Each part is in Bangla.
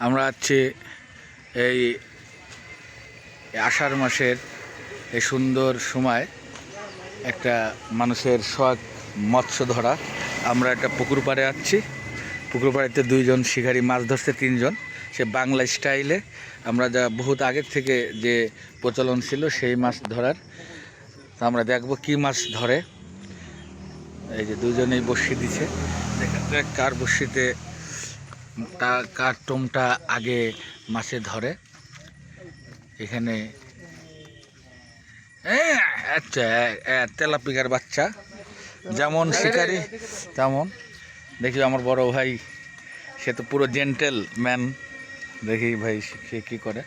আমরা আছি এই আষাঢ় মাসের এই সুন্দর সময় একটা মানুষের শখ মৎস্য ধরা। আমরা একটা পুকুর পাড়ে আছি। পুকুর পাড়েতে দুইজন শিকারী মাছ ধরছে, তিনজন। সে বাংলা স্টাইলে আমরা যা বহুত আগের থেকে যে প্রচলন ছিল সেই মাছ ধরার। তো আমরা দেখব কি মাছ ধরে। এই যে দুজনেই বড়শি দিছে, কার বড়শিতে কার টোমটা আগে মাছে ধরে। এখানে আচ্ছা তেলাপিকার বাচ্চা যেমন শিকারি তেমন। দেখি আমার বড় ভাই, সে তো পুরো জেন্টেল ম্যান। দেখি ভাই সে কী করে।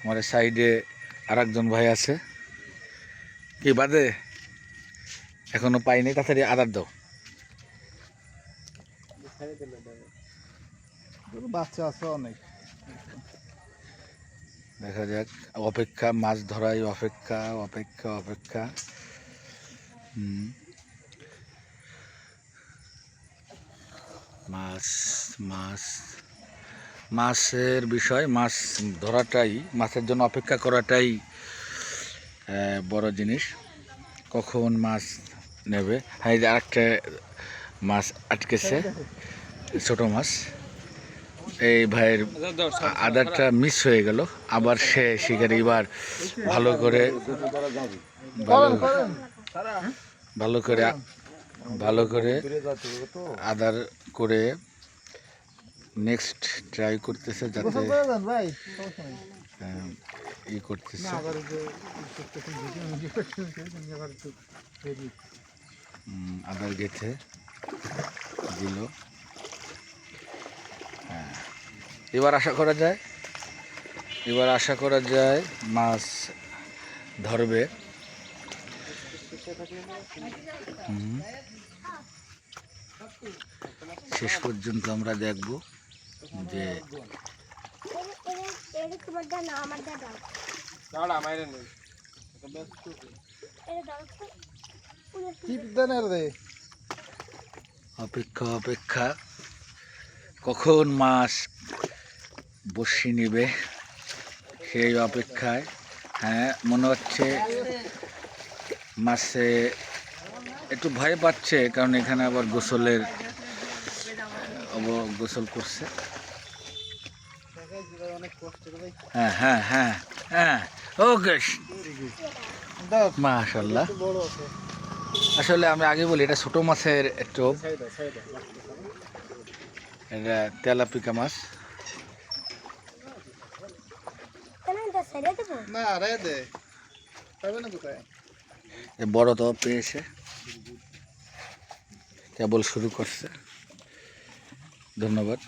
আমার সাইডে আর একজন ভাই আছে। কি বাদে এখনো পাইনি, তাড়াতাড়ি আদার দাও। বাচ্চা আছে অনেক। দেখা যাক, অপেক্ষা, মাছ ধরাই অপেক্ষা অপেক্ষা অপেক্ষা। মাছ মাছ মাছের বিষয়, মাছ ধরাটাই, মাছের জন্য অপেক্ষা করাটাই বড় জিনিস। কখন মাছ নেবে। হ্যাঁ, আরেকটা মাছ আটকেছে, ছোট মাছ। এই ভাইয়ের আদারটা মিস হয়ে গেল। আবার সে শিকারি এবার ভালো করে আদার করে নেক্সট ট্রাই করতেছে, যাতে ই করতেছে। আদার গেছে দিল। হ্যাঁ, এবার আশা করা যায় মাছ ধরবে। শেষ পর্যন্ত আমরা দেখব যে অপেক্ষা কখন মাছ বসি নিবে সেই অপেক্ষায়। হ্যাঁ, মনে হচ্ছে মাছে একটু ভয় পাচ্ছে, কারণ এখানে আবার গোসল করছে। হ্যাঁ হ্যাঁ হ্যাঁ হ্যাঁ, ওকে, মাশাআল্লাহ। আসলে আমি আগে বলি, এটা ছোট মাছের টোপ, এটা তেলাপিকা মাছ। বড় তো পেয়েছে, কেবল শুরু করছে। ধন্যবাদ।